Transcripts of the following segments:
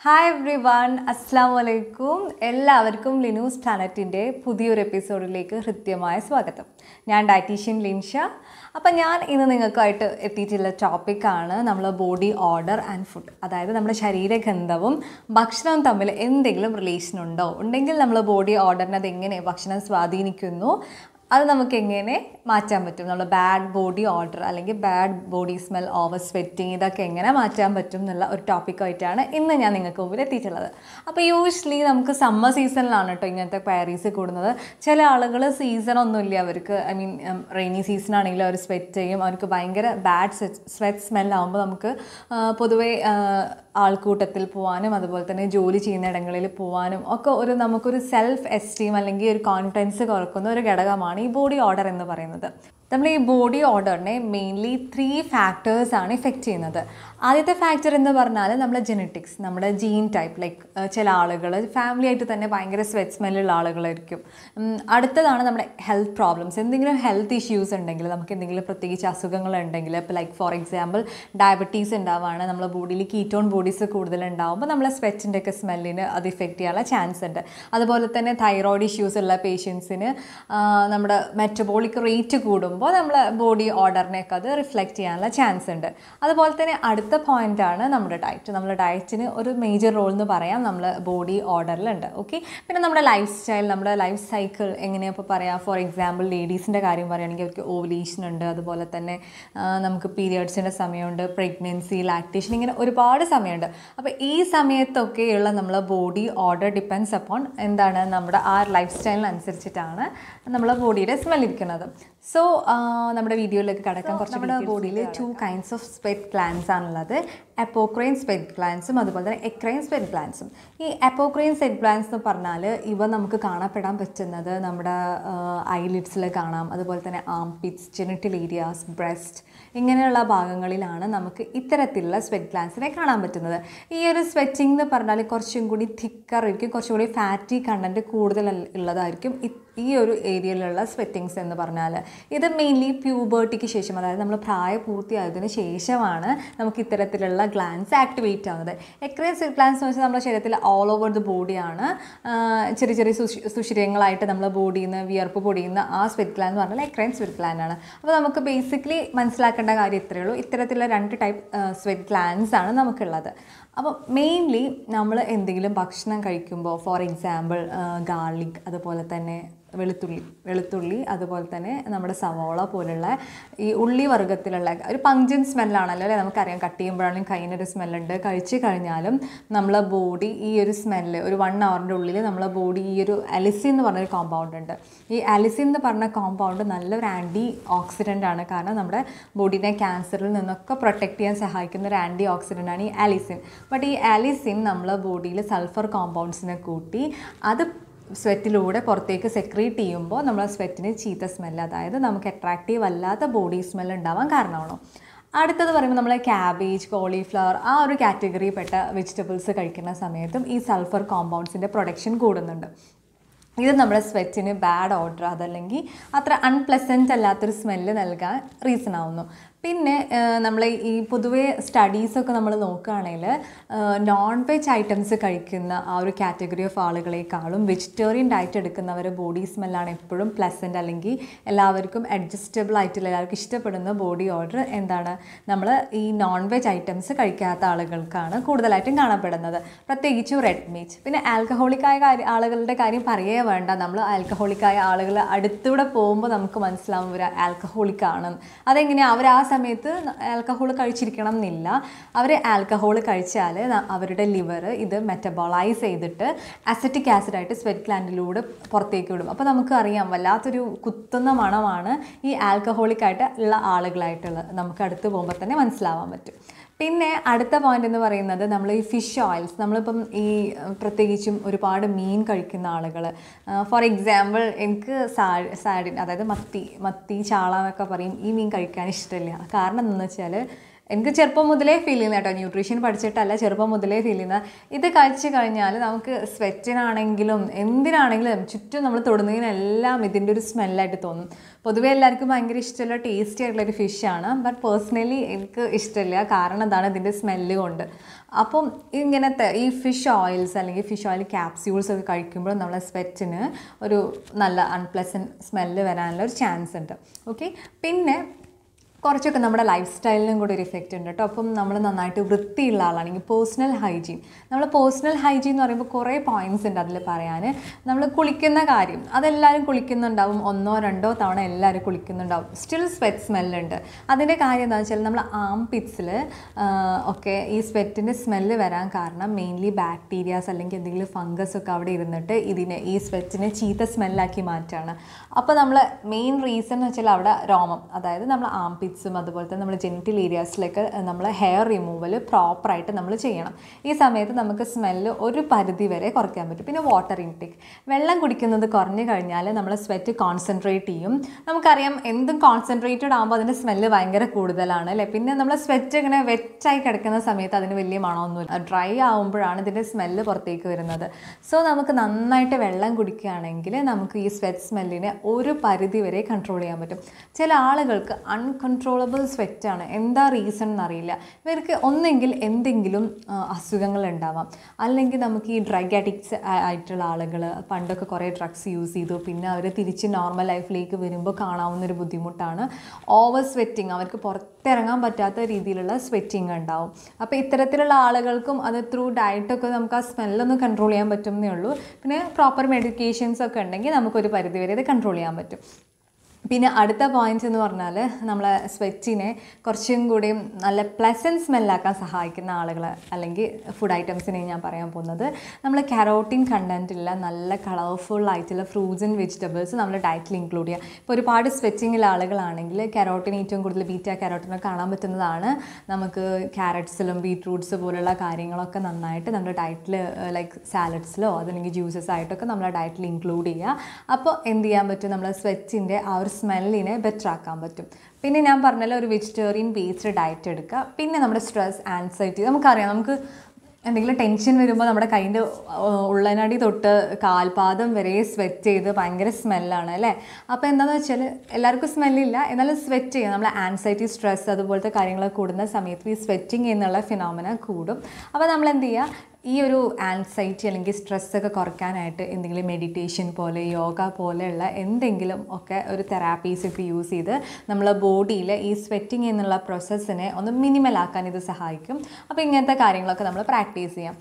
Hi everyone, Assalamu alaikum. എല്ലാവർക്കും ലിനൂസ് പ്ലാനറ്റിൻ്റെ പുതിയൊരു എപ്പിസോഡിലേക്ക് ഹൃദ്യമായ സ്വാഗതം. ഞാൻ ഡയറ്റീഷ്യൻ ലിൻഷ. അപ്പോൾ ഞാൻ ഇന്ന് നിങ്ങൾക്കായിട്ട് എത്തിയിട്ടുള്ള ടോപ്പിക്കാണ് നമ്മൾ ബോഡി ഓർഡർ ആൻഡ് ഫുഡ്. അതായത് നമ്മുടെ ശരീരഗന്ധവും ഭക്ഷണവും തമ്മിൽ എന്തെങ്കിലും റിലേഷൻ ഉണ്ടോ, ഉണ്ടെങ്കിൽ നമ്മൾ ബോഡി ഓർഡറിനെ അതെങ്ങനെ ഭക്ഷണം സ്വാധീനിക്കുന്നു, അത് നമുക്ക് എങ്ങനെ മാറ്റാൻ പറ്റും, നമ്മൾ ബാഡ് ബോഡി ഓർഡർ അല്ലെങ്കിൽ bad body smell, over sweating, ഇതൊക്കെ എങ്ങനെ മാറ്റാൻ പറ്റും എന്നുള്ള ഒരു ടോപ്പിക്കായിട്ടാണ് ഇന്ന് ഞാൻ നിങ്ങൾക്ക് മുമ്പിൽ എത്തിയിട്ടുള്ളത്. അപ്പോൾ യൂഷ്വലി നമുക്ക് സമ്മർ സീസണിലാണ് കേട്ടോ ഇങ്ങനത്തെ ക്വയറീസ് കൂടുന്നത്. ചില ആളുകൾ സീസണൊന്നുമില്ല അവർക്ക്, റെയിനി സീസൺ ആണെങ്കിലും അവർ സ്വെറ്റ് ചെയ്യും, അവർക്ക് ഭയങ്കര ബാഡ് സ്വെറ്റ് സ്മെല്ലാകുമ്പോൾ നമുക്ക് പൊതുവേ ആൾക്കൂട്ടത്തിൽ പോകാനും അതുപോലെ തന്നെ ജോലി ചെയ്യുന്ന ഇടങ്ങളിൽ പോകാനും ഒക്കെ നമുക്കൊരു സെൽഫ് എസ്റ്റീം അല്ലെങ്കിൽ ഒരു കോൺഫിഡൻസ് കുറക്കുന്ന ഒരു ഘടകമാണ് ഈ ബോഡി ഓർഡർ എന്ന് പറയുന്നത്. നമ്മൾ ഈ ബോഡി ഓർഡറിനെ മെയിൻലി 3 ഫാക്ടേഴ്സാണ് ഇഫക്റ്റ് ചെയ്യുന്നത്. ആദ്യത്തെ ഫാക്ടർ എന്ന് പറഞ്ഞാൽ നമ്മുടെ ജെനറ്റിക്സ്, നമ്മുടെ ജീൻ ടൈപ്പ്. ലൈക്ക് ചില ആളുകൾ ഫാമിലി ആയിട്ട് തന്നെ ഭയങ്കര സ്വെറ്റ് സ്മെല്ലുള്ള ആളുകളായിരിക്കും. അടുത്തതാണ് നമ്മുടെ ഹെൽത്ത് പ്രോബ്ലംസ്, എന്തെങ്കിലും ഹെൽത്ത് ഇഷ്യൂസ് ഉണ്ടെങ്കിൽ, നമുക്ക് എന്തെങ്കിലും പ്രത്യേകിച്ച് അസുഖങ്ങളുണ്ടെങ്കിൽ, ഇപ്പോൾ ലൈക്ക് ഫോർ എക്സാമ്പിൾ ഡയബറ്റീസ് ഉണ്ടാവുകയാണ്, നമ്മുടെ ബോഡിയിൽ കീറ്റോൺ ബോഡീസ് കൂടുതലുണ്ടാകുമ്പോൾ നമ്മളെ സ്വെറ്റിൻ്റെ ഒക്കെ സ്മെല്ലിന് അത് ഇഫക്റ്റ് ചെയ്യാനുള്ള ചാൻസ് ഉണ്ട്. അതുപോലെ തന്നെ തൈറോയ്ഡ് ഇഷ്യൂസ് ഉള്ള പേഷ്യൻസിന് നമ്മുടെ മെറ്റബോളിക് റേറ്റ് കൂടുമ്പോൾ നമ്മളെ ബോഡി ഓർഡറിനെയൊക്കെ അത് റിഫ്ലക്റ്റ് ചെയ്യാനുള്ള ചാൻസ് ഉണ്ട്. അതുപോലെ തന്നെ അടുത്ത പോയിൻ്റാണ് നമ്മുടെ ഡയറ്റ്. നമ്മുടെ ഡയറ്റിന് ഒരു മേജർ റോൾ എന്ന് പറയാം നമ്മൾ ബോഡി ഓർഡറിലുണ്ട്. ഓക്കെ, പിന്നെ നമ്മുടെ ലൈഫ് സ്റ്റൈൽ, നമ്മുടെ ലൈഫ് സൈക്കിൾ എങ്ങനെയാണ് ഇപ്പോൾ പറയാം. ഫോർ എക്സാമ്പിൾ ലേഡീസിൻ്റെ കാര്യം പറയുകയാണെങ്കിൽ അവർക്ക് ഓവുലേഷൻ ഉണ്ട്, അതുപോലെ തന്നെ നമുക്ക് പീരിയഡ്സിൻ്റെ സമയമുണ്ട്, പ്രഗ്നൻസി, ലാക്ടേഷൻ, ഇങ്ങനെ ഒരുപാട് സമയമുണ്ട്. അപ്പോൾ ഈ സമയത്തൊക്കെയുള്ള നമ്മളെ ബോഡി ഓർഡർ ഡിപ്പെൻഡ്സ് അപ്പോൺ എന്താണ് നമ്മുടെ ആ ലൈഫ് സ്റ്റൈലിനനുസരിച്ചിട്ടാണ് നമ്മളെ ബോഡിയുടെ സ്മെൽ ഇരിക്കുന്നത്. സോ നമ്മുടെ വീഡിയോയിലേക്ക് കടക്കാൻ കുറച്ച് നമ്മുടെ ബോഡിയിൽ 2 kinds ഓഫ് സ്വെറ്റ് ഗ്ലാൻസ് ആണുള്ളത്. അപ്പോക്രൈൻ സ്വെറ്റ് ഗ്ലാൻസും അതുപോലെ തന്നെ എക്രൈൻ സ്വെറ്റ് ഗ്ലാൻസും. ഈ അപ്പോക്രൈൻ സ്വെറ്റ് ഗ്ലാൻസ് എന്ന് പറഞ്ഞാൽ ഇവ നമുക്ക് കാണപ്പെടാൻ പറ്റുന്നത് നമ്മുടെ ഐലിഡ്സിൽ കാണാം, അതുപോലെ തന്നെ ആംപിറ്റ്സ്, ജെനിറ്റൽ ഏരിയാസ്, ബ്രസ്റ്റ്, ഇങ്ങനെയുള്ള ഭാഗങ്ങളിലാണ് നമുക്ക് ഇത്തരത്തിലുള്ള സ്വെറ്റ് ഗ്ലാൻസിനെ കാണാൻ പറ്റുന്നത്. ഈ ഒരു സ്വെറ്റിംഗ് എന്ന് പറഞ്ഞാൽ കുറച്ചും കൂടി തിക്കർ ആയിരിക്കും, കുറച്ചും കൂടി ഫാറ്റി കണ്ടൻറ്റ് കൂടുതൽ ഉള്ളതായിരിക്കും ഈ ഒരു ഏരിയയിലുള്ള സ്വെറ്റിങ്സ് എന്ന് പറഞ്ഞാൽ. ഇത് മെയിൻലി പ്യൂബേർട്ടിക്ക് ശേഷം, അതായത് നമ്മൾ പ്രായപൂർത്തിയായതിനു ശേഷമാണ് നമുക്ക് ഇത്തരത്തിലുള്ള ഗ്ലാൻസ് ആക്ടിവേറ്റ് ആവുന്നത്. എക്രൈൻ സ്വെറ്റ് ഗ്ലാൻസ് എന്ന് വെച്ചാൽ നമ്മുടെ ശരീരത്തിൽ ഓൾ ഓവർ ദ ബോഡിയാണ്, ചെറിയ ചെറിയ സുഷിരങ്ങളായിട്ട് നമ്മളെ ബോഡിയിൽ നിന്ന് വിയർപ്പ് പൊടിയുന്ന ആ സ്വെറ്റ് ഗ്ലാൻഡ് എന്ന് പറഞ്ഞാൽ എക്രൈൻ സ്വെറ്റ് ഗ്ലാൻഡ് ആണ്. അപ്പോൾ നമുക്ക് ബേസിക്കലി മനസ്സിലാക്കേണ്ട കാര്യം ഇത്രയേ ഉള്ളൂ, ഇത്തരത്തിലുള്ള 2 ടൈപ്പ് സ്വെറ്റ് ഗ്ലാൻസ് ആണ് നമുക്കുള്ളത്. അപ്പോൾ മെയിൻലി നമ്മൾ എന്തെങ്കിലും ഭക്ഷണം കഴിക്കുമ്പോൾ, ഫോർ എക്സാമ്പിൾ ഗാർലിക്, അതുപോലെ തന്നെ വെളുത്തുള്ളി, അതുപോലെ തന്നെ നമ്മുടെ സവോള പോലുള്ള ഈ ഉള്ളി വർഗ്ഗത്തിലുള്ള ഒരു പങ്ക്ജൻ സ്മെല്ലാണല്ലോ അല്ലേ, നമുക്കറിയാം. കട്ട് ചെയ്യുമ്പോഴാണെങ്കിലും കയ്യിനൊരു സ്മെല്ലുണ്ട്. കഴിച്ച് കഴിഞ്ഞാലും നമ്മളെ ബോഡി ഈ ഒരു സ്മെല്ല് ഒരു 1 hourൻ്റെ ഉള്ളിൽ നമ്മളെ ബോഡി ഈ ഒരു അലിസിൻ എന്ന് പറഞ്ഞൊരു കോമ്പൗണ്ട് ഉണ്ട്. ഈ അലിസിൻ എന്ന് പറഞ്ഞ കോമ്പൗണ്ട് നല്ലൊരു ആൻറ്റി ഓക്സിഡൻ്റ് ആണ്. കാരണം നമ്മുടെ ബോഡീനെ ക്യാൻസറിൽ നിന്നൊക്കെ പ്രൊട്ടക്റ്റ് ചെയ്യാൻ സഹായിക്കുന്ന ഒരു ആൻറ്റി ഓക്സിഡൻ്റ് ആണ് ഈ അലിസിൻ. ബട്ട് ഈ അലിസിൻ നമ്മളെ ബോഡിയിൽ സൾഫർ കോമ്പൗണ്ട്സിനെ കൂട്ടി അത് സ്വെറ്റിലൂടെ പുറത്തേക്ക് സെക്രീറ്റ് ചെയ്യുമ്പോൾ നമ്മളെ സ്വെറ്റിന് ചീത്ത സ്മെല്ല്, അതായത് നമുക്ക് അട്രാക്റ്റീവ് അല്ലാത്ത ബോഡി സ്മെല്ല് ഉണ്ടാവാൻ കാരണമാണോ. അടുത്തത് പറയുമ്പോൾ നമ്മൾ ക്യാബേജ്, കോളിഫ്ലവർ ആ ഒരു കാറ്റഗറിയിൽപ്പെട്ട വെജിറ്റബിൾസ് കഴിക്കുന്ന സമയത്തും ഈ സൾഫർ കോമ്പൗണ്ട്സിൻ്റെ പ്രൊഡക്ഷൻ കൂടുന്നുണ്ട്. ഇത് നമ്മുടെ സ്വെറ്റിന് ബാഡ് ഓർഡർ, അതല്ലെങ്കിൽ അത്ര അൺപ്ലസൻറ്റ് അല്ലാത്തൊരു സ്മെല്ല് നൽകാൻ റീസൺ ആവുന്നു. പിന്നെ നമ്മൾ ഈ പൊതുവേ സ്റ്റഡീസൊക്കെ നമ്മൾ നോക്കുകയാണെങ്കിൽ നോൺ വെജ് ഐറ്റംസ് കഴിക്കുന്ന ആ ഒരു കാറ്റഗറി ഓഫ് ആളുകളെക്കാളും വെജിറ്റേറിയൻ ഡയറ്റ് എടുക്കുന്നവർ ബോഡി സ്മെല്ലാണ് എപ്പോഴും പ്ലസൻറ്റ്, അല്ലെങ്കിൽ എല്ലാവർക്കും അഡ്ജസ്റ്റബിൾ ആയിട്ടുള്ള എല്ലാവർക്കും ഇഷ്ടപ്പെടുന്ന ബോഡി ഓർഡർ എന്താണ്, നമ്മൾ ഈ നോൺ വെജ് ഐറ്റംസ് കഴിക്കാത്ത ആളുകൾക്കാണ് കൂടുതലായിട്ടും കാണപ്പെടുന്നത്, പ്രത്യേകിച്ചും റെഡ് മീറ്റ്. പിന്നെ ആൽക്കഹോളിക്കായ ആളുകളുടെ കാര്യം പറയേ വേണ്ട. നമ്മൾ ആൽക്കഹോളിക്കായ ആളുകൾ അടുത്തൂടെ പോകുമ്പോൾ നമുക്ക് മനസ്സിലാവും ഇവർ ആൽക്കഹോളിക്കാണ്. അതെങ്ങനെയാണ്, അവർ ആ സമയത്ത് ആൽക്കഹോൾ കഴിച്ചിരിക്കണം എന്നില്ല. അവർ ആൽക്കഹോൾ കഴിച്ചാൽ അവരുടെ ലിവർ ഇത് മെറ്റബോളൈസ് ചെയ്തിട്ട് അസറ്റിക് ആസിഡായിട്ട് സ്വെറ്റ് ഗ്ലാൻഡിലൂടെ പുറത്തേക്ക് വിടും. അപ്പോൾ നമുക്ക് അറിയാം വല്ലാത്തൊരു കുത്തുന്ന മണമാണ് ഈ ആൽക്കഹോളിക്കായിട്ട് ഉള്ള ആളുകളായിട്ടുള്ളത്, നമുക്ക് അടുത്ത് പോകുമ്പോൾ തന്നെ മനസ്സിലാവാൻ പറ്റും. പിന്നെ അടുത്ത പോയിന്റ് എന്ന് പറയുന്നത് നമ്മൾ ഈ ഫിഷ് ഓയിൽസ്, നമ്മളിപ്പം ഈ പ്രത്യേകിച്ചും ഒരുപാട് മീൻ കഴിക്കുന്ന ആളുകൾ, ഫോർ എക്സാമ്പിൾ എനിക്ക് സാഡിൻ, അതായത് മത്തി, ചാള എന്നൊക്കെ പറയും, ഈ മീൻ കഴിക്കാൻ ഇഷ്ടമില്ല. കാരണം എന്താണെന്ന് വെച്ചാൽ എനിക്ക് ചെറുപ്പം മുതലേ ഫീൽ ചെയ്യുന്ന കേട്ടോ, ന്യൂട്രീഷൻ പഠിച്ചിട്ടല്ല, ചെറുപ്പം മുതലേ ഫീൽ ചെയ്യുന്ന. ഇത് കഴിച്ച് കഴിഞ്ഞാൽ നമുക്ക് സ്വെറ്റിനാണെങ്കിലും എന്തിനാണെങ്കിലും ചുറ്റും നമ്മൾ തൊടുന്നതിനെല്ലാം ഇതിൻ്റെ ഒരു സ്മെല്ലായിട്ട് തോന്നും. പൊതുവേ എല്ലാവർക്കും ഭയങ്കര ഇഷ്ടമുള്ള ടേസ്റ്റി ആയിട്ടുള്ളൊരു ഫിഷാണ്. ബട്ട് പേഴ്സണലി എനിക്ക് ഇഷ്ടമില്ല. കാരണം എന്താണ്, ഇതിൻ്റെ സ്മെല്ല് കൊണ്ട്. അപ്പം ഇങ്ങനത്തെ ഈ ഫിഷ് ഓയിൽസ് അല്ലെങ്കിൽ ഫിഷ് ഓയിൽ ക്യാപ്സ്യൂൾസ് ഒക്കെ കഴിക്കുമ്പോൾ നമ്മളെ സ്വെറ്റിന് ഒരു നല്ല അൺപ്ലസൻറ്റ് സ്മെല്ല് വരാനുള്ള ഒരു ചാൻസ് ഉണ്ട്. ഓക്കെ, പിന്നെ കുറച്ചൊക്കെ നമ്മുടെ ലൈഫ് സ്റ്റൈലിനും കൂടി ഒരു ഇഫക്റ്റ് ഉണ്ട് കേട്ടോ. അപ്പം നമ്മൾ നന്നായിട്ട് വൃത്തിയുള്ള ആളാണെങ്കിൽ പേഴ്സണൽ ഹൈജീൻ, നമ്മൾ പേഴ്സണൽ ഹൈജീൻ എന്ന് പറയുമ്പോൾ കുറേ പോയിൻറ്റ്സ് ഉണ്ട് അതിൽ പറയാൻ. നമ്മൾ കുളിക്കുന്ന കാര്യം, അതെല്ലാവരും കുളിക്കുന്നുണ്ടാവും, 1-2 തവണ എല്ലാവരും കുളിക്കുന്നുണ്ടാവും, സ്റ്റിൽ സ്വെറ്റ് സ്മെല്ലുണ്ട്. അതിൻ്റെ കാര്യം എന്താണെന്ന് വെച്ചാൽ നമ്മൾ ആംപിറ്റ്സിൽ ഒക്കെ ഈ സ്വെറ്റിൻ്റെ സ്മെല്ല് വരാൻ കാരണം മെയിൻലി ബാക്ടീരിയാസ് അല്ലെങ്കിൽ എന്തെങ്കിലും ഫംഗസ് ഒക്കെ അവിടെ ഇരുന്നിട്ട് ഈ സ്വെറ്റിനെ ചീത്ത സ്മെല്ലാക്കി മാറ്റുകയാണ്. അപ്പോൾ നമ്മൾ മെയിൻ റീസൺ എന്ന് വെച്ചാൽ അവിടെ രോമം, അതായത് നമ്മൾ ആംപിറ്റ്സും അതുപോലെ തന്നെ നമ്മൾ ജെനിറ്റൽ ഏരിയാസിലേക്ക് നമ്മൾ ഹെയർ റിമൂവൽ പ്രോപ്പറായിട്ട് നമ്മൾ ചെയ്യണം. ഈ സമയത്ത് നമുക്ക് സ്മെല്ല് ഒരു പരിധി വരെ കുറയ്ക്കാൻ പറ്റും. പിന്നെ വാട്ടർ ഇൻടേക്ക്, വെള്ളം കുടിക്കുന്നത് കുറഞ്ഞു കഴിഞ്ഞാൽ നമ്മൾ സ്വെറ്റ് കോൺസെൻട്രേറ്റ് ചെയ്യും. നമുക്കറിയാം എന്തും കോൺസെൻട്രേറ്റഡ് ആകുമ്പോൾ അതിൻ്റെ സ്മെല്ല് ഭയങ്കര കൂടുതലാണ് അല്ലേ. പിന്നെ നമ്മൾ സ്വെറ്റ് ഇങ്ങനെ വെറ്റായി കിടക്കുന്ന സമയത്ത് അതിന് വലിയ മണമൊന്നുമില്ല. ഡ്രൈ ആകുമ്പോഴാണ് ഇതിൻ്റെ സ്മെല്ല് പുറത്തേക്ക് വരുന്നത്. സോ നമുക്ക് നന്നായിട്ട് വെള്ളം കുടിക്കുകയാണെങ്കിൽ നമുക്ക് ഈ സ്വെറ്റ് സ്മെല്ലിനെ ഒരു പരിധി വരെ കൺട്രോൾ ചെയ്യാൻ പറ്റും. ചില ആളുകൾക്ക് അൺകൺട്രോളബിൾ സ്വെറ്റാണ്, എന്താ റീസൺ എന്നറിയില്ല. ഇവർക്ക് ഒന്നെങ്കിൽ എന്തെങ്കിലും അസുഖങ്ങൾ ഉണ്ടാവാം, അല്ലെങ്കിൽ നമുക്ക് ഈ ഡ്രഗ് അഡിക്ട്സ് ആയിട്ടുള്ള ആളുകൾ പണ്ടൊക്കെ കുറേ ഡ്രഗ്സ് യൂസ് ചെയ്തു, പിന്നെ അവർ തിരിച്ച് നോർമൽ ലൈഫിലേക്ക് വരുമ്പോൾ കാണാവുന്നൊരു ബുദ്ധിമുട്ടാണ് ഓവർ സ്വെറ്റിങ്. അവർക്ക് പുറത്തിറങ്ങാൻ പറ്റാത്ത രീതിയിലുള്ള സ്വെറ്റിങ് ഉണ്ടാവും. അപ്പോൾ ഇത്തരത്തിലുള്ള ആളുകൾക്കും അത് ത്രൂ ഡയറ്റൊക്കെ നമുക്ക് ആ സ്മെല്ലൊന്ന് കൺട്രോൾ ചെയ്യാൻ പറ്റുന്നേ ഉള്ളൂ. പിന്നെ പ്രോപ്പർ മെഡിക്കേഷൻസ് ഒക്കെ ഉണ്ടെങ്കിൽ നമുക്കൊരു പരിധിവരെ ഇത് കൺട്രോൾ ചെയ്യാൻ പറ്റും. പിന്നെ അടുത്ത പോയിൻറ്റ്സ് എന്ന് പറഞ്ഞാൽ നമ്മളെ സ്വെറ്റിനെ കുറച്ചും കൂടിയും നല്ല പ്ലസൻറ്റ് സ്മെല്ലാക്കാൻ സഹായിക്കുന്ന ആളുകൾ അല്ലെങ്കിൽ ഫുഡ് ഐറ്റംസിനെ ഞാൻ പറയാൻ പോകുന്നത്, നമ്മൾ കരോട്ടിൻ കണ്ടൻറ്റുള്ള നല്ല കളർഫുൾ ആയിട്ടുള്ള ഫ്രൂട്ട്സ് ആൻഡ് വെജിറ്റബിൾസ് നമ്മൾ ഡയറ്റിൽ ഇൻക്ലൂഡ് ചെയ്യുക. ഇപ്പോൾ ഒരുപാട് സ്വെറ്റിങ്ങിലുള്ള ആളുകളാണെങ്കിൽ കരോട്ടിൻ ഏറ്റവും കൂടുതൽ ബീറ്റാ കരോട്ടിനൊക്കെ കാണാൻ പറ്റുന്നതാണ്. നമുക്ക് ക്യാരറ്റ്സിലും ബീറ്റ്റൂട്ട്സ് പോലുള്ള കാര്യങ്ങളൊക്കെ നന്നായിട്ട് നമ്മുടെ ഡയറ്റിൽ ലൈക്ക് സാലഡ്സിലോ അതല്ലെങ്കിൽ ജ്യൂസസ് ആയിട്ടൊക്കെ നമ്മളെ ഡയറ്റിൽ ഇൻക്ലൂഡ് ചെയ്യുക. അപ്പോൾ എന്ത് ചെയ്യാൻ പറ്റും, നമ്മളെ സ്വെറ്റിൻ്റെ ആ ഒരു സ്മെല്ലിനെ ബെറ്റർ ആക്കാൻ പറ്റും. പിന്നെ ഞാൻ പറഞ്ഞല്ലോ ഒരു വെജിറ്റേറിയൻ ബേസ്ഡ് ഡയറ്റ് എടുക്കുക. പിന്നെ നമ്മുടെ സ്ട്രെസ്, ആൻസൈറ്റി, നമുക്കറിയാം നമുക്ക് എന്തെങ്കിലും ടെൻഷൻ വരുമ്പോൾ നമ്മുടെ കൈൻ്റെ ഉള്ളനടി തൊട്ട് കാൽപാദം വരെ സ്വെറ്റ് ചെയ്ത് ഭയങ്കര സ്മെല്ലാണ് അല്ലേ. അപ്പോൾ എന്താണെന്ന് വെച്ചാൽ എല്ലാവർക്കും സ്മെല്ലില്ല, എന്നാലും സ്വെറ്റ് ചെയ്യുക. നമ്മൾ ആൻസൈറ്റി, സ്ട്രെസ് അതുപോലത്തെ കാര്യങ്ങളൊക്കെ കൂടുന്ന സമയത്ത് ഈ സ്വെറ്റിങ് എന്നുള്ള ഫിനോമിന കൂടും. അപ്പോൾ നമ്മൾ എന്ത് ചെയ്യുക, ഈ ഒരു ആൻസൈറ്റി അല്ലെങ്കിൽ സ്ട്രെസ്സൊക്കെ കുറയ്ക്കാനായിട്ട് എന്തെങ്കിലും മെഡിറ്റേഷൻ പോലെ യോഗ പോലെയുള്ള എന്തെങ്കിലും ഒക്കെ ഒരു തെറാപ്പീസ് ഒക്കെ യൂസ് ചെയ്ത് നമ്മളെ ബോഡിയിൽ ഈ സ്വെറ്റിങ് എന്നുള്ള പ്രോസസ്സിനെ ഒന്ന് മിനിമലാക്കാൻ ഇത് സഹായിക്കും. അപ്പോൾ ഇങ്ങനത്തെ കാര്യങ്ങളൊക്കെ നമ്മൾ പ്രാക്ടീസ് ചെയ്യാം.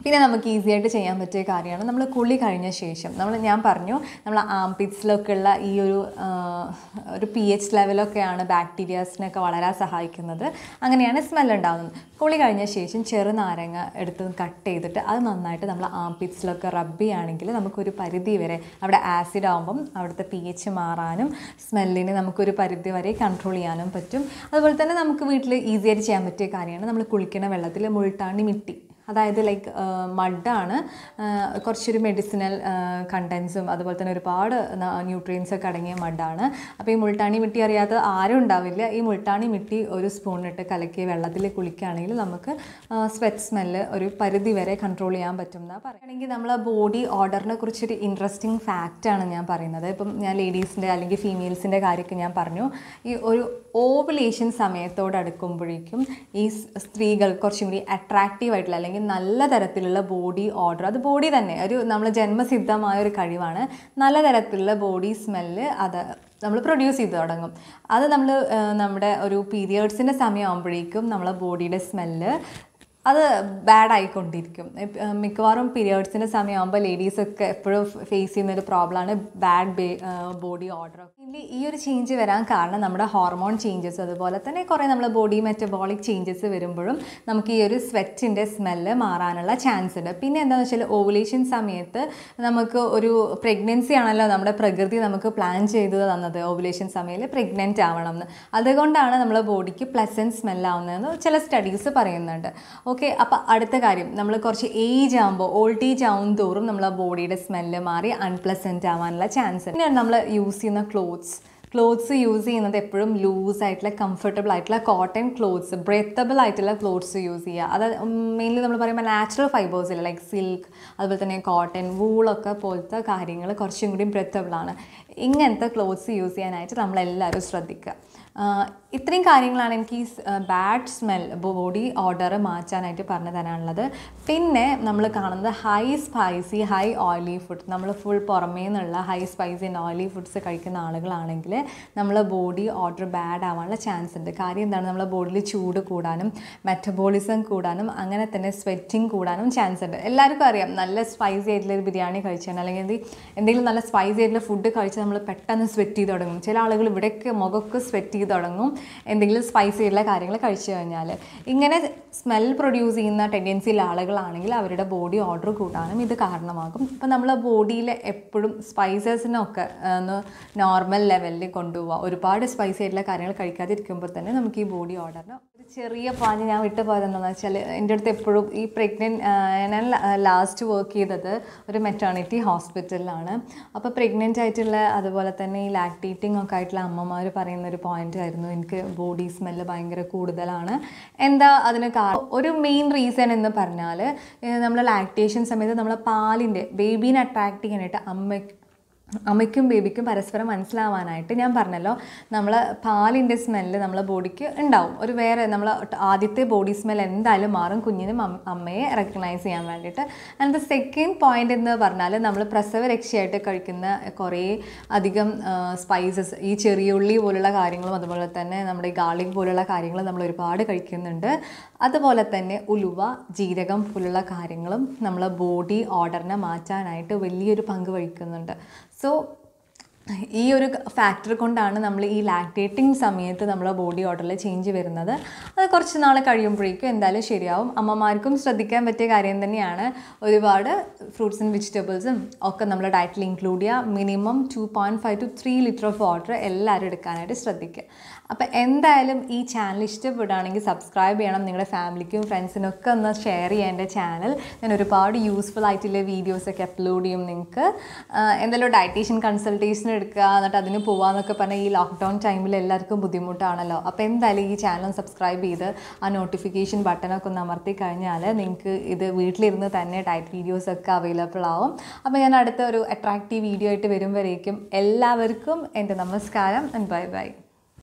പിന്നെ നമുക്ക് ഈസി ആയിട്ട് ചെയ്യാൻ പറ്റിയ കാര്യമാണ് നമ്മൾ കുളി കഴിഞ്ഞ ശേഷം ഞാൻ പറഞ്ഞു നമ്മൾ ആംപിറ്റ്സിലൊക്കെ ഉള്ള ഈ ഒരു pH ലെവലൊക്കെയാണ് ബാക്ടീരിയാസിനൊക്കെ വളരാൻ സഹായിക്കുന്നത്. അങ്ങനെയാണ് സ്മെൽ ഉണ്ടാകുന്നത്. കുളി കഴിഞ്ഞ ശേഷം ചെറുനാരങ്ങ എടുത്ത് കട്ട് ചെയ്തിട്ട് അത് നന്നായിട്ട് നമ്മൾ ആംപിറ്റ്സിലൊക്കെ റബ്ബ് ചെയ്യുകയാണെങ്കിൽ നമുക്കൊരു പരിധി വരെ അവിടെ ആസിഡ് ആകുമ്പം അവിടുത്തെ pH മാറാനും സ്മെല്ലിനെ നമുക്കൊരു പരിധി വരെ കൺട്രോൾ ചെയ്യാനും പറ്റും. അതുപോലെ തന്നെ നമുക്ക് വീട്ടിൽ ഈസി ആയിട്ട് ചെയ്യാൻ പറ്റിയ കാര്യമാണ് നമ്മൾ കുളിക്കുന്ന വെള്ളത്തിൽ മുൾട്ടാണി മിട്ടി, അതായത് ലൈക്ക് മഡാണ്, കുറച്ചൊരു മെഡിസിനൽ കണ്ടൻസും അതുപോലെ തന്നെ ഒരുപാട് ന്യൂട്രിയൻസൊക്കെ അടങ്ങിയ മഡാണ്. അപ്പോൾ ഈ മുൾട്ടാണി മിട്ടി അറിയാത്ത ആരും ഉണ്ടാവില്ല. ഈ മുൾട്ടാണി മിട്ടി ഒരു സ്പൂണിട്ട് കലക്കിയ വെള്ളത്തിൽ കുളിക്കുകയാണെങ്കിൽ നമുക്ക് സ്വെറ്റ് സ്മെല്ല് ഒരു പരിധി വരെ കൺട്രോൾ ചെയ്യാൻ പറ്റും എന്നാണ് പറയുകയാണെങ്കിൽ. നമ്മളെ ബോഡി ഓർഡറിനെ കുറിച്ചൊരു ഇൻട്രസ്റ്റിംഗ് ഫാക്റ്റാണ് ഞാൻ പറയുന്നത്. ഇപ്പം ഞാൻ ലേഡീസിൻ്റെ അല്ലെങ്കിൽ ഫീമെയിൽസിൻ്റെ കാര്യമൊക്കെ ഞാൻ പറഞ്ഞു. ഈ ഒരു ഓവുലേഷൻ സമയത്തോടടുക്കുമ്പോഴേക്കും ഈ സ്ത്രീകൾ കുറച്ചും കൂടി അട്രാക്റ്റീവായിട്ടുള്ള അല്ലെങ്കിൽ നല്ല തരത്തിലുള്ള ബോഡി ഓർഡർ, അത് ബോഡി തന്നെ ഒരു നമ്മൾ ജന്മസിദ്ധമായ ഒരു കഴിവാണ്. നല്ല തരത്തിലുള്ള ബോഡി സ്മെല്ല് അത് നമ്മൾ പ്രൊഡ്യൂസ് ചെയ്ത് തുടങ്ങും. അത് നമ്മുടെ ഒരു പീരിയഡ്സിൻ്റെ സമയമാകുമ്പോഴേക്കും നമ്മളെ ബോഡിയുടെ സ്മെല്ല് അത് ബാഡായിക്കൊണ്ടിരിക്കും. മിക്കവാറും പീരിയഡ്സിൻ്റെ സമയമാകുമ്പോൾ ലേഡീസൊക്കെ എപ്പോഴും ഫേസ് ചെയ്യുന്നൊരു പ്രോബ്ലമാണ് ബാഡ് ബോഡി ഓർഡർ. ഇനി ഈ ഒരു ചേഞ്ച് വരാൻ കാരണം നമ്മുടെ ഹോർമോൺ ചേഞ്ചസ് അതുപോലെ തന്നെ കുറേ നമ്മളെ ബോഡി മെറ്റബോളിക് ചേഞ്ചസ് വരുമ്പോഴും നമുക്ക് ഈ ഒരു സ്വെറ്റിൻ്റെ സ്മെല്ല് മാറാനുള്ള ചാൻസ് ഉണ്ട്. പിന്നെ എന്താണെന്ന് വെച്ചാൽ ഓവുലേഷൻ സമയത്ത് നമുക്ക് ഒരു പ്രഗ്നൻസി ആണല്ലോ നമ്മുടെ പ്രകൃതി നമുക്ക് പ്ലാൻ ചെയ്ത് തന്നത്, ഓവുലേഷൻ സമയത്ത് പ്രഗ്നൻ്റ് ആവണം എന്ന്. അതുകൊണ്ടാണ് നമ്മളെ ബോഡിക്ക് പ്ലസൻറ്റ് സ്മെല്ലാവുന്നതെന്ന് ചില സ്റ്റഡീസ് പറയുന്നുണ്ട്. ഓക്കെ, അപ്പോൾ അടുത്ത കാര്യം, നമ്മൾ കുറച്ച് ഏജ് ആകുമ്പോൾ ഓൾഡ് ഏജ് ആവും തോറും നമ്മളെ ബോഡിയുടെ സ്മെല്ല് മാറി അൺപ്ലസൻറ്റ് ആവാനുള്ള ചാൻസ്. പിന്നെ നമ്മൾ യൂസ് ചെയ്യുന്ന ക്ലോത്ത്സ്, ക്ലോത്ത്സ് യൂസ് ചെയ്യുന്നത് എപ്പോഴും ലൂസായിട്ടുള്ള കംഫർട്ടബിൾ ആയിട്ടുള്ള കോട്ടൺ ക്ലോത്ത്സ്, ബ്രെത്തബിൾ ആയിട്ടുള്ള ക്ലോത്ത്സ് യൂസ് ചെയ്യുക. അത് മെയിൻലി നമ്മൾ പറയുമ്പോൾ നാച്ചുറൽ ഫൈബേഴ്സ് ഇല്ല, ലൈക്ക് സിൽക്ക്, അതുപോലെ തന്നെ കോട്ടൺ, വൂളൊക്കെ പോലത്തെ കാര്യങ്ങൾ കുറച്ചും കൂടി ബ്രെത്തബിളാണ്. ഇങ്ങനത്തെ ക്ലോത്ത്സ് യൂസ് ചെയ്യാനായിട്ട് നമ്മളെല്ലാവരും ശ്രദ്ധിക്കുക. ഇത്രയും കാര്യങ്ങളാണ് എനിക്ക് ഈ ബാഡ് സ്മെൽ, ബോഡി ഓഡർ മാറ്റാനായിട്ട് പറഞ്ഞു തരാനുള്ളത്. പിന്നെ നമ്മൾ കാണുന്നത് high spicy, high oily food. നമ്മൾ ഫുൾ പുറമേ നിന്നുള്ള high spicy and oily foods കഴിക്കുന്ന ആളുകളാണെങ്കിൽ നമ്മളെ ബോഡി ഓർഡർ ബാഡ് ആവാനുള്ള ചാൻസ് ഉണ്ട്. കാര്യം എന്താണ്, നമ്മളെ ബോഡിയിൽ ചൂട് കൂടാനും മെറ്റബോളിസം കൂടാനും അങ്ങനെ തന്നെ സ്വെറ്റിംഗ് കൂടാനും ചാൻസ് ഉണ്ട്. എല്ലാവർക്കും അറിയാം, നല്ല സ്പൈസി ആയിട്ടുള്ള ഒരു ബിരിയാണി കഴിച്ചാൽ അല്ലെങ്കിൽ എന്തെങ്കിലും നല്ല സ്പൈസി ആയിട്ടുള്ള ഫുഡ് കഴിച്ചാൽ നമ്മൾ പെട്ടെന്ന് സ്വെറ്റ് ചെയ്ത് തുടങ്ങും. ചില ആളുകൾ ഇവിടെയൊക്കെ മുഖമൊക്കെ സ്വെറ്റ് ചെയ്ത് തുടങ്ങും എന്തെങ്കിലും സ്പൈസി ആയിട്ടുള്ള കാര്യങ്ങൾ കഴിച്ചു കഴിഞ്ഞാൽ. ഇങ്ങനെ സ്മെൽ പ്രൊഡ്യൂസ് ചെയ്യുന്ന ടെൻഡൻസിയുള്ള ആളുകളാണെങ്കിൽ അവരുടെ ബോഡി ഓർഡർ കൂട്ടാനും ഇത് കാരണമാകും. അപ്പോൾ നമ്മളെ ബോഡിയിൽ എപ്പോഴും സ്പൈസസിനൊക്കെ ഒന്ന് നോർമൽ ലെവലിൽ കൊണ്ടുപോവുക. ഒരുപാട് സ്പൈസി ആയിട്ടുള്ള കാര്യങ്ങൾ കഴിക്കാതിരിക്കുമ്പോൾ തന്നെ നമുക്ക് ഈ ബോഡി ഓർഡറിന് ഒരു ചെറിയ പാഞ്ഞ് ഞാൻ വിട്ടു പോയത് എന്താണെന്ന് വെച്ചാൽ, എൻ്റെ അടുത്ത് എപ്പോഴും ഈ ഞാൻ ലാസ്റ്റ് വർക്ക് ചെയ്തത് ഒരു മെറ്റേണിറ്റി ഹോസ്പിറ്റലിലാണ്. അപ്പോൾ പ്രഗ്നൻ്റ് ആയിട്ടുള്ള അതുപോലെ തന്നെ ഈ ലാക്ടേറ്റിംഗ് ഒക്കെ ആയിട്ടുള്ള അമ്മമാർ പറയുന്നൊരു പോയിൻ്റ് ആയിരുന്നു, എനിക്ക് ബോഡി സ്മെല്ല് ഭയങ്കര കൂടുതലാണ്. എന്താ അതിന് ഒരു മെയിൻ റീസൺ എന്ന് പറഞ്ഞാൽ, നമ്മൾ ലാക്ടേഷൻ സമയത്ത് നമ്മളെ പാലിൻ്റെ ബേബീനെ അട്രാക്റ്റ് ചെയ്യാനായിട്ട് അമ്മയ്ക്കും ബേബിക്കും പരസ്പരം മനസ്സിലാവാനായിട്ട് ഞാൻ പറഞ്ഞല്ലോ, നമ്മൾ പാലിൻ്റെ സ്മെല്ല് നമ്മളെ ബോഡിക്ക് ഉണ്ടാവും. ഒരു വേറെ നമ്മൾ ആദ്യത്തെ ബോഡി സ്മെൽ എന്തായാലും മാറും കുഞ്ഞിനും അമ്മയെ റെക്കഗ്നൈസ് ചെയ്യാൻ വേണ്ടിയിട്ട്. ആൻഡ് ദ സെക്കൻഡ് പോയിൻ്റ് എന്ന് പറഞ്ഞാൽ, നമ്മൾ പ്രസവരക്ഷയായിട്ട് കഴിക്കുന്ന കുറേ അധികം സ്പൈസസ്, ഈ ചെറിയ ഉള്ളി പോലുള്ള കാര്യങ്ങളും അതുപോലെ തന്നെ നമ്മുടെ ഗാർലിക് പോലുള്ള കാര്യങ്ങളും നമ്മൾ ഒരുപാട് കഴിക്കുന്നുണ്ട്. അതുപോലെ തന്നെ ഉലുവ, ജീരകം പോലുള്ള കാര്യങ്ങളും നമ്മളെ ബോഡി ഓർഡറിനെ മാറ്റാനായിട്ട് വലിയൊരു പങ്ക് വഹിക്കുന്നുണ്ട്. സോ ഈ ഒരു ഫാക്ടർ കൊണ്ടാണ് നമ്മൾ ഈ ലാക്ടേറ്റിംഗ് സമയത്ത് നമ്മളെ ബോഡി ഓർഡറിൽ ചേഞ്ച് വരുന്നത്. അത് കുറച്ച് നാൾ കഴിയുമ്പോഴേക്കും എന്തായാലും ശരിയാവും. അമ്മമാർക്കും ശ്രദ്ധിക്കാൻ പറ്റിയ കാര്യം തന്നെയാണ്. ഒരുപാട് ഫ്രൂട്ട്സ് ആൻഡ് വെജിറ്റബിൾസും ഒക്കെ നമ്മുടെ ഡയറ്റിൽ ഇൻക്ലൂഡ് ചെയ്യുക. Minimum 2.5 to 3 litre of water എല്ലാവരും എടുക്കാനായിട്ട് ശ്രദ്ധിക്കുക. അപ്പോൾ എന്തായാലും ഈ ചാനൽ ഇഷ്ടപ്പെടുകയാണെങ്കിൽ സബ്സ്ക്രൈബ് ചെയ്യണം. നിങ്ങളുടെ ഫാമിലിക്കും ഫ്രണ്ട്സിനൊക്കെ ഒന്ന് ഷെയർ ചെയ്യുക എൻ്റെ ചാനൽ. ഞാൻ ഒരുപാട് യൂസ്ഫുൾ ആയിട്ടുള്ള വീഡിയോസൊക്കെ അപ്ലോഡ് ചെയ്യും. നിങ്ങൾക്ക് എന്തായാലും ഡയറ്റീഷ്യൻ കൺസൾട്ടേഷൻ എടുക്കുക എന്നിട്ട് അതിന് പോകാമെന്നൊക്കെ പറഞ്ഞാൽ ഈ ലോക്ക്ഡൗൺ ടൈമിൽ എല്ലാവർക്കും ബുദ്ധിമുട്ടാണല്ലോ. അപ്പോൾ എന്തായാലും ഈ ചാനൽ സബ്സ്ക്രൈബ് ചെയ്ത് ആ നോട്ടിഫിക്കേഷൻ ബട്ടണൊക്കെ ഒന്ന് അമർത്തി കഴിഞ്ഞാൽ നിങ്ങൾക്ക് ഇത് വീട്ടിലിരുന്ന് തന്നെ ഡയറ്റ് വീഡിയോസൊക്കെ അവൈലബിൾ ആവും. അപ്പോൾ ഞാൻ അടുത്ത ഒരു അട്രാക്റ്റീവ് വീഡിയോ ആയിട്ട് വരുമ്പോഴേക്കും എല്ലാവർക്കും എൻ്റെ നമസ്കാരം ആൻഡ് ബൈ ബൈ.